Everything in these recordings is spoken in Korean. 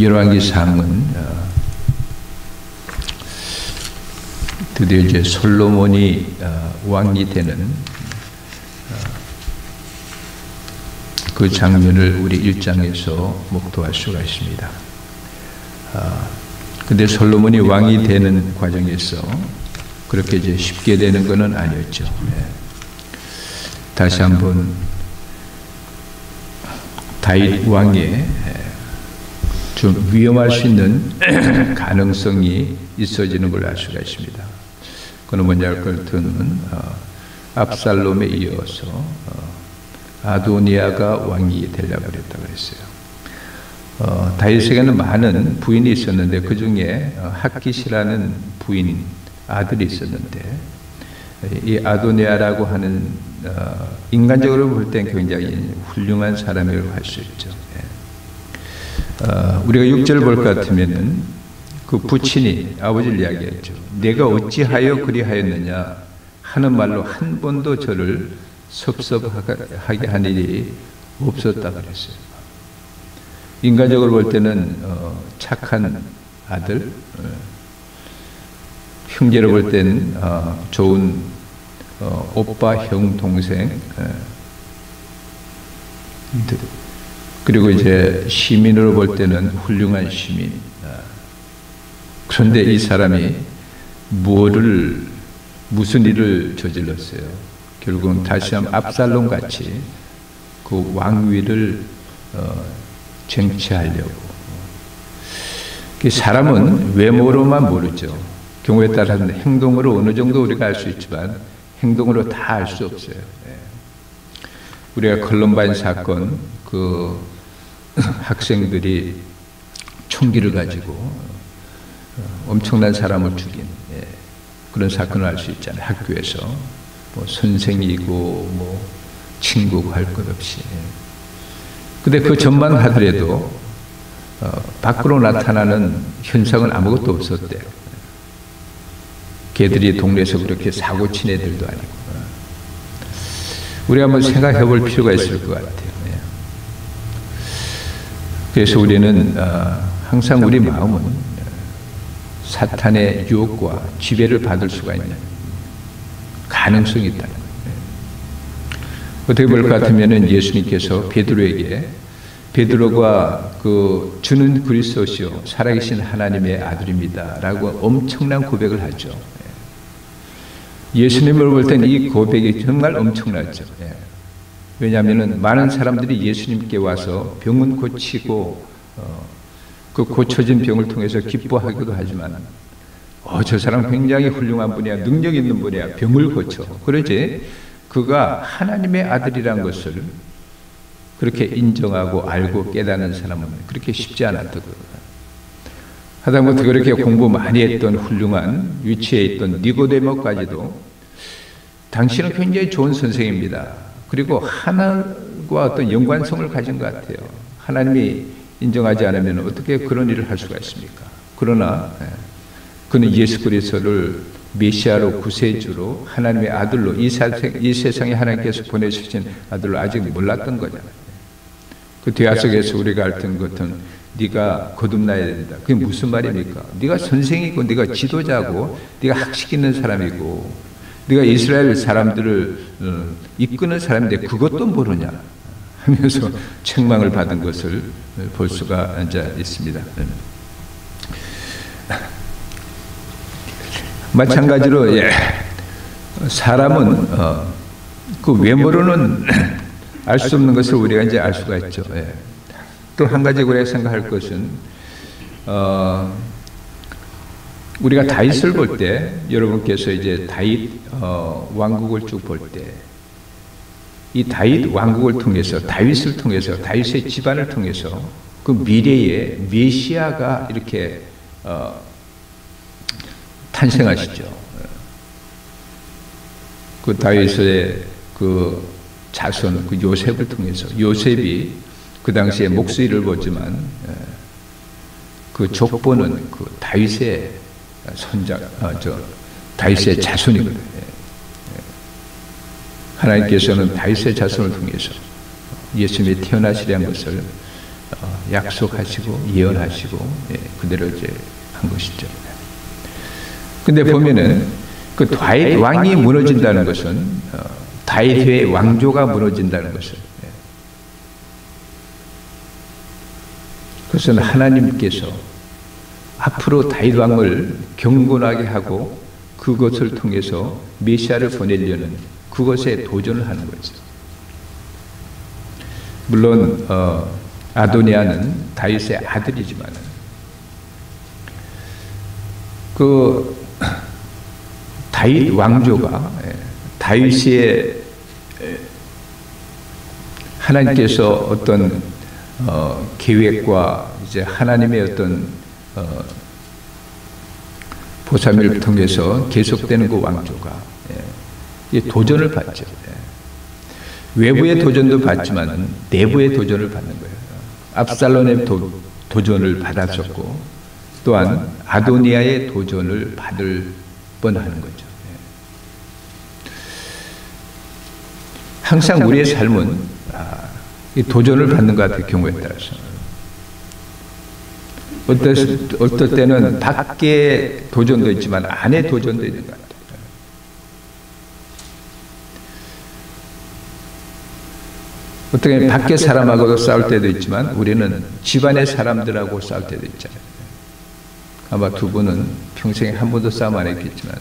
열왕기상은 드디어 이제 솔로몬이 왕이 되는 그 장면을 우리 1장에서 목도할 수가 있습니다. 근데 솔로몬이 왕이 되는 과정에서 그렇게 이제 쉽게 되는 것은 아니었죠. 다시 한번 다윗 왕의 좀 위험할 수 있는 가능성이 있어지는 걸 알 수가 있습니다. 그건 뭐냐 할 것은 압살롬에 이어서 아도니아가 왕이 되려고 그랬다고 그랬어요. 다윗에게는 많은 부인이 있었는데 그 중에 핫깃이라는 부인 아들이 있었는데 이 아도니아라고 하는 인간적으로 볼 땐 굉장히 훌륭한 사람이라고 할 수 있죠. 우리가 6절을 볼 것 같으면은 그 부친이 아버지를 이야기했죠. 내가 어찌하여 그리하였느냐 하는 말로 한 번도 저를 섭섭하게 한 일이 없었다 그랬어요. 인간적으로 볼 때는 착한 아들, 형제로 볼 때는 좋은 오빠, 형, 동생, 그리고 이제 시민으로 볼 때는 훌륭한 시민. 그런데 이 사람이 무슨 일을 저질렀어요? 결국은 다시 한번 압살롬 같이 그 왕위를 쟁취하려고. 사람은 외모로만 모르죠. 경우에 따라서는 행동으로 어느 정도 우리가 알 수 있지만 행동으로 다 알 수 없어요. 우리가 컬럼바인 사건, 그 학생들이 총기를 가지고 엄청난 사람을 죽인 그런 사건을 알 수 있잖아요. 학교에서 뭐 선생이고 뭐 친구고 할 것 없이. 근데 그 전만 하더라도 밖으로 나타나는 현상은 아무것도 없었대요. 걔들이 동네에서 그렇게 사고 친 애들도 아니고. 우리 한번 생각해 볼 필요가 있을 것 같아요. 그래서 우리는 항상 우리 마음은 사탄의 유혹과 지배를 받을 수가 있는 가능성이 있다는 거예요. 어떻게 볼 것 같으면 예수님께서 베드로가 그 주는 그리스도시요 살아계신 하나님의 아들입니다 라고 엄청난 고백을 하죠. 예수님을 볼 때는 이 고백이 정말 엄청나죠. 왜냐하면 많은 사람들이 예수님께 와서 병은 고치고 그 고쳐진 병을 통해서 기뻐하기도 하지만 저 사람 굉장히 훌륭한 분이야, 능력 있는 분이야, 병을 고쳐. 그러지 그가 하나님의 아들이란 것을 그렇게 인정하고 알고 깨닫는 사람은 그렇게 쉽지 않았거든요. 하다못해 그렇게 공부 많이 했던 훌륭한 위치에 있던 니고데모까지도 당신은 굉장히 좋은 선생입니다. 그리고 하나님과 어떤 연관성을 가진 것 같아요. 하나님이 인정하지 않으면 어떻게 그런 일을 할 수가 있습니까? 그러나 그는 예수 그리스도를 메시아로 구세주로 하나님의 아들로 이 세상에 하나님께서 보내주신 아들로 아직 몰랐던 거잖아요. 그 대화 속에서 우리가 알던 것은 네가 거듭나야 된다. 그게 무슨 말입니까? 네가 선생이고 네가 지도자고 네가 학식 있는 사람이고 네가 이스라엘 사람들을 이끄는 사람인데 그것도 모르냐 하면서 책망을 받은 것을 볼 수가 있습니다. 마찬가지로 사람은 그 외모로는 알 수 없는 것을 우리가 이제 알 수가 있죠. 또 한 가지 우리가 생각할 것은 우리가 다윗을 볼 때 여러분께서 이제 다윗 왕국을 쭉 볼 때 이 다윗 왕국을 통해서 다윗을 통해서 다윗의 집안을 통해서 그 미래의 메시아가 이렇게 탄생하시죠. 그 다윗의 그 자손 그 요셉을 통해서 요셉이 그 당시에 목수일을 보지만 그 족보는 그 다윗의 다윗의 자손이거든요. 하나님께서는 다윗의 자손을 통해서 예수님이 태어나시려는 것을 약속하시고 예언하시고 그대로 이제 한 것이죠. 근데 보면은 그 다윗 왕이 무너진다는 것은 다윗의 왕조가 무너진다는 것은 그것은 하나님께서 앞으로 다윗 왕을 경건하게 하고 그것을 통해서 메시아를 보내려는 그것에 도전을 하는 거죠. 물론 아도니아는 다윗의 아들이지만 그 다윗 왕조가 다윗의 하나님께서 어떤 계획과 이제 하나님의 어떤 보살을 통해서 계속되는 그 왕조가 도전을 받죠. 외부의 도전도 받지만 내부의 도전을 받는 거예요. 압살롬의 도전을 받았었고 또한 아도니아의 도전을 받을 뻔하는 거죠. 항상 우리의 삶은 이 도전을 받는 것 같아요. 경우에 따라서 어떨 때는 밖에 도전도 있지만 안에 도전도 있는 것 같아요. 어떻게 밖에 사람하고도 싸울 때도 있지만 우리는 집안의 사람들하고 싸울 때도 있잖아요. 아마 두 분은 평생에 한 번도 싸움 안 했겠지만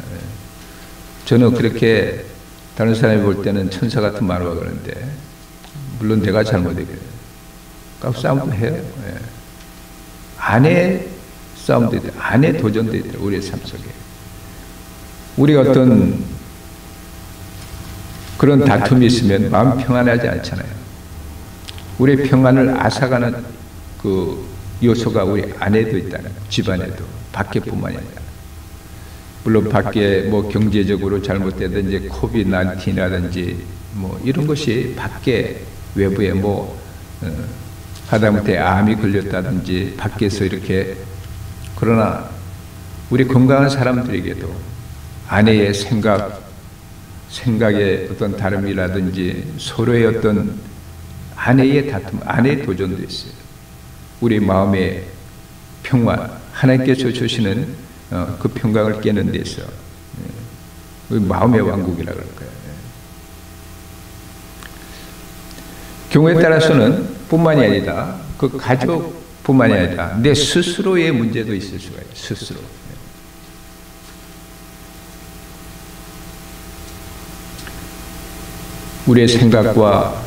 저는 그렇게 다른 사람이 볼 때는 천사 같은 말을 그러는데 물론 내가 잘못했거든요. 싸움도 해요. 안에 싸움도 있다. 안에 도전도 있다. 우리의 삶 속에. 우리가 어떤 그런 다툼이 있으면 마음 평안하지 않잖아요. 우리의 평안을 앗아가는 그 요소가 우리 안에도 있다는 집안에도 밖에뿐만이 아니라 물론 밖에 뭐 경제적으로 잘못되든지 코비드-19라든지 뭐 이런 것이 밖에 외부에 뭐 하다못해 암이 걸렸다든지 밖에서 이렇게 그러나 우리 건강한 사람들에게도 아내의 생각의 어떤 다름이라든지 서로의 어떤 아내의 다툼, 아내의 도전도 있어요. 우리 마음의 평화, 하나님께서 주시는 그 평강을 깨는 데서 마음의 왕국이라고 그럴까요? 경우에 따라서는 뿐만이 아니라 그 가족뿐만이 아니라 내 스스로의 문제도 있을 수가 있어요. 스스로. 우리의 생각과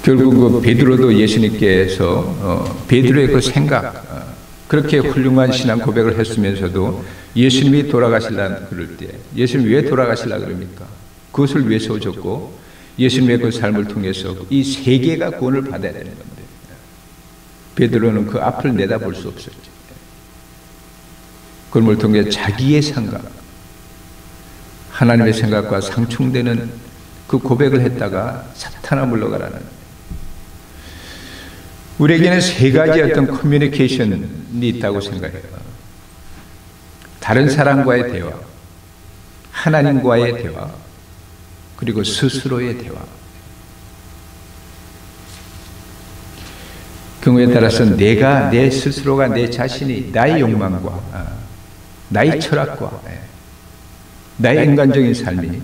결국 그 베드로도 예수님께서 베드로의 그 생각 그렇게 훌륭한 신앙 고백을 했으면서도 예수님이 돌아가시려는 그럴 때 예수님이 왜 돌아가시려 그럽니까? 그것을 위해서 오셨고 예수님의 그 삶을 통해서 이 세계가 구원을 받아야 되는 건데 베드로는 그 앞을 내다볼 수 없었죠. 그걸 통해 자기의 생각 하나님의 생각과 상충되는 그 고백을 했다가 사탄아 물러가라는 우리에게는 세 가지 어떤 커뮤니케이션이 있다고 생각해요. 다른 사람과의 대화, 하나님과의 대화, 그리고 스스로의 대화. 경우에 따라서 내 스스로가 내 자신이 나의 욕망과 나의 철학과 나의 인간적인 삶이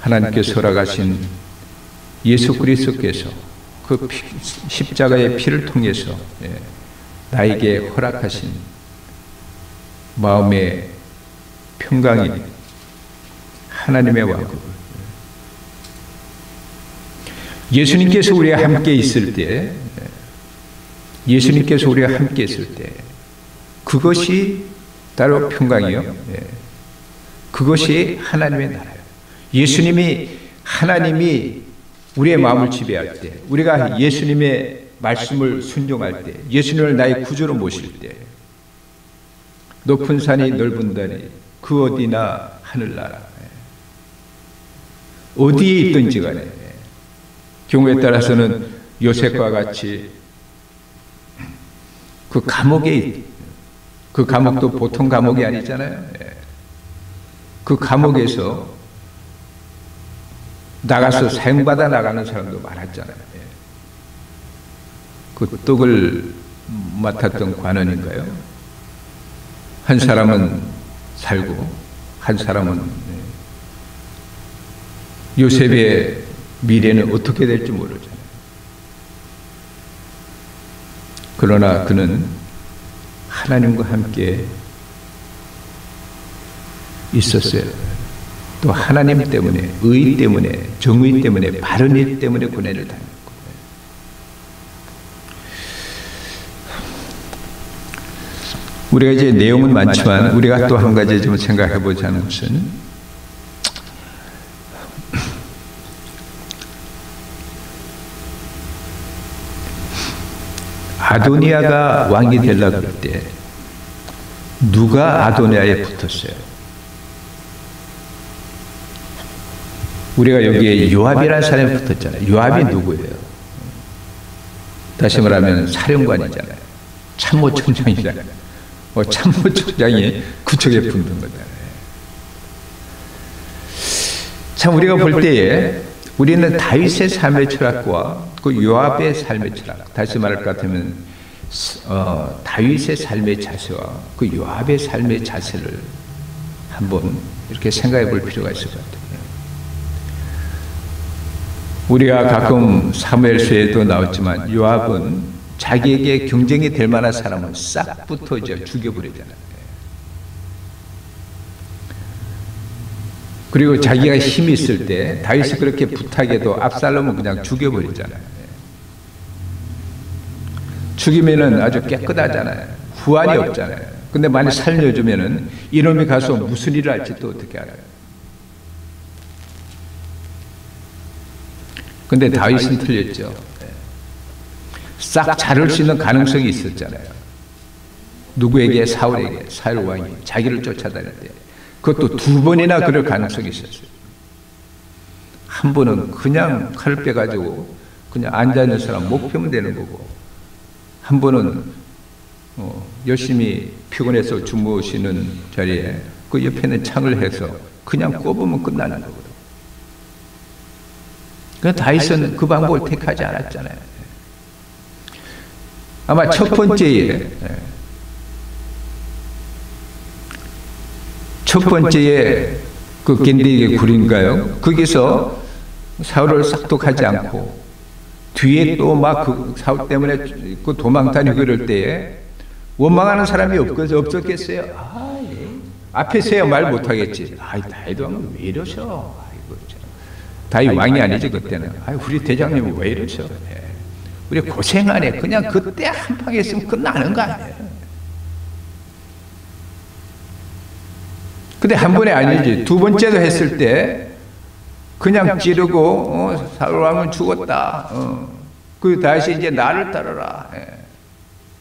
하나님께서 허락하신 예수 그리스도께서 그 십자가의 피를 통해서 나에게 허락하신 마음의 평강이 하나님의 왕국. 예수님께서 우리와 함께 있을 때, 예수님께서 우리와 함께 있을 때, 그것이 따로 평강이요. 그것이 하나님의 나라예요. 하나님이 우리의 마음을 지배할 때, 우리가 예수님의 말씀을 순종할 때, 예수님을 나의 구주로 모실 때, 높은 산이 넓은 산이 그 어디나 하늘나라 어디에 있든지 간에 경우에 따라서는 요셉과 같이 그 감옥도 보통 감옥이 아니잖아요. 그 감옥에서 나가서 사형받아 나가는 사람도 많았잖아요. 그 떡을 맡았던 관원인가요? 한 사람은 살고 한 사람은 요셉의 미래는 어떻게 될지 모르잖아요. 그러나 그는 하나님과 함께 있었어요. 또 하나님 때문에, 의 때문에, 정의 때문에, 바른 일 때문에 고난을 당했고. 우리가 이제 내용은 많지만 우리가 또 한 가지 좀 생각해 보자는 것은 아도니아가 왕이 되려고 할 때 누가 아도니아에 붙었어요? 우리가 여기에 요압이라는 사람이 붙었잖아요. 요압이 누구예요? 다시 말하면 사령관이잖아요. 참모총장이잖아요. 참모총장이 그쪽에 붙는 거잖아요. 참 우리가 볼 때에 우리는 다윗의 삶의 철학과 그 요압의 삶의 철학, 다시 말할 것 같으면 다윗의 삶의 자세와 그 요압의 삶의 자세를 한번 이렇게 생각해 볼 필요가 있을 것 같아요. 우리가 가끔 사무엘서에도 나왔지만 요압은 자기에게 경쟁이 될 만한 사람은 싹부터 이제 죽여버리잖아요. 그리고 자기가 힘이 있을 때 다윗이 그렇게 부탁해도 압살롬은 그냥 죽여버리잖아요. 죽이면은 아주 깨끗하잖아요. 후환이 없잖아요. 근데 만약 살려주면은 이놈이 가서 무슨 일을 할지 또 어떻게 알아요? 근데 다윗은 틀렸죠. 싹 자를 수 있는 가능성이 있었잖아요. 누구에게? 사울에게. 사울 왕이 자기를 쫓아다닐 때 그것도 2번이나 그럴 가능성이 있었어요. 한 번은 그냥 칼을 빼가지고 그냥 앉아있는 사람 목 펴면 되는 거고, 한 번은 열심히 피곤해서 주무시는 자리에 그 옆에 있는 창을 해서 그냥 꼽으면 끝나는 거거든. 그러니까 다윗은 그 방법을 택하지 않았잖아요. 아마 첫 번째에 그 겐디의 굴인가요? 거기서 사울을 싹둑하지 않고 뒤에 또 막 그 사울 때문에 그 도망 다니고 그럴 때에 원망하는 사람이 없었겠어요? 예. 앞에 서야 말 못하겠지. 다윗 왕은 왜 이러셔? 다윗 왕이 아니지 그때는. 우리 대장님이 왜 이러셔? 우리 고생하네. 그냥 그때 한 방 했으면 끝나는 거 아니에요. 근데 한 번에 아니지. 2번째도 했을 때 그냥 찌르고 사울 왕은 죽었다. 그 다시 이제 나를 따르라.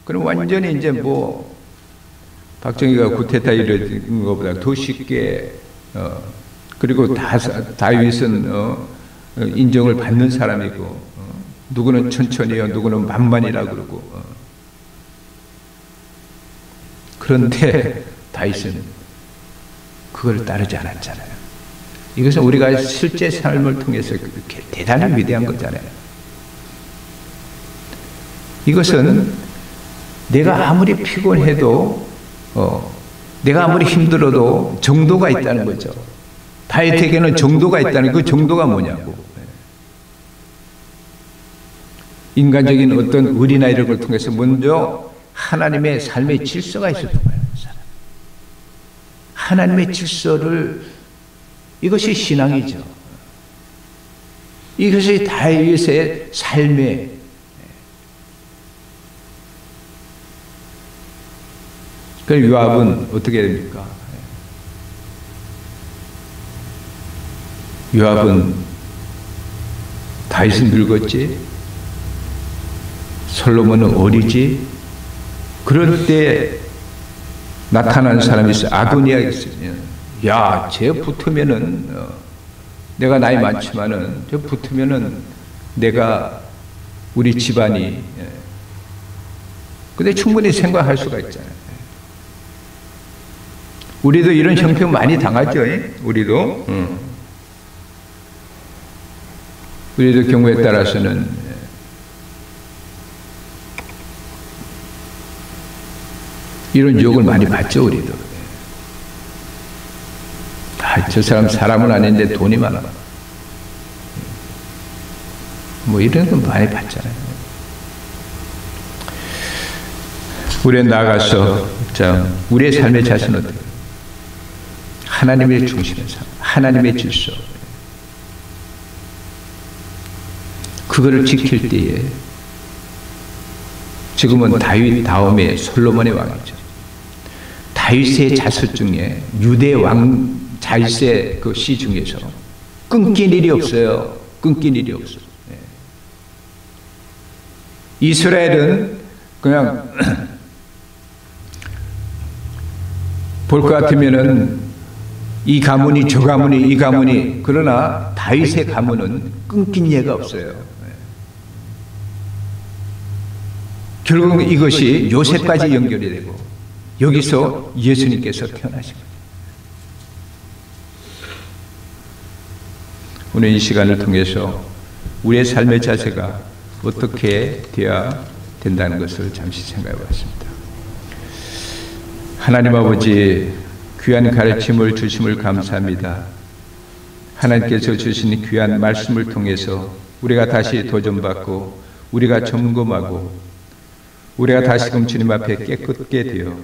그럼 완전히 이제 뭐 박정희가 구테타 이런 것보다 더 쉽게 그리고 다윗은 인정을 받는 사람이고 누구는 천천히요, 누구는 만만이라 그러고. 그런데 다윗은 그걸 따르지 않았잖아요. 이것은 우리가 실제 삶을 통해서 그렇게 대단히 위대한 거잖아요. 이것은 내가 아무리 피곤해도 내가 아무리 힘들어도 정도가 있다는 거죠. 다윗에게는 정도가 있다는 그 정도가 뭐냐고. 인간적인 어떤 의리나 이런 걸 통해서 먼저 하나님의 삶의 질서가 있었던 거예요. 하나님의 질서를, 이것이 신앙이죠. 이것이 다윗의 삶의 그럼 요압은 어떻게 됩니까? 요압은 다윗은 늙었지, 솔로몬은 어리지. 그럴 때 나타나는 사람이 있어요. 아도니아가 있어요. 야, 쟤 붙으면은 내가 나이 많지만은 저 붙으면은 내가 우리 집안이. 근데 충분히 생각할 수가 있잖아요. 우리도 이런 형평 많이 당하죠. 우리도. 우리도 경우에 따라서는 이런 유혹을 많이 받죠, 우리도. 아, 저 사람은 아닌데 돈이 많아. 뭐 이런 건 많이 받잖아요. 우리는 나아가서 우리의 삶의 자신은 어떻게? 하나님의 중심의 삶, 하나님의 질서. 그거를 지킬 때에 지금은 다윗 다음에 솔로몬의 왕이죠. 다윗의 자손 중에 유대 왕 다윗의 그 시 중에서 끊긴 일이 없어요. 끊긴 일이 없어요. 이스라엘은 그냥 볼 것 같으면은 이 가문이 저 가문이 이 가문이, 그러나 다윗의 가문은 끊긴 예가 없어요. 결국 이것이 요셉까지 연결이 되고 여기서 예수님께서 태어나신 거예요. 오늘 이 시간을 통해서 우리의 삶의 자세가 어떻게 되어야 된다는 것을 잠시 생각해 봤습니다. 하나님 아버지, 귀한 가르침을 주심을 감사합니다. 하나님께서 주신 귀한 말씀을 통해서 우리가 다시 도전받고 우리가 점검하고 우리가 다시금 주님 앞에 깨끗게 되어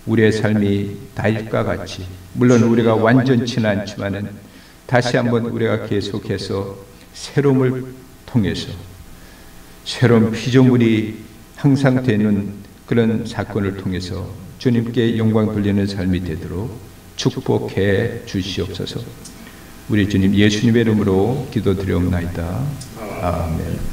우리의 삶이 다윗과 같이, 물론 우리가 완전치는 않지만은 다시 한번 우리가 계속해서 새로움을 통해서 새로운 피조물이 항상 되는 그런 사건을 통해서 주님께 영광 돌리는 삶이 되도록 축복해 주시옵소서. 우리 주님 예수님의 이름으로 기도드리옵나이다. 아멘.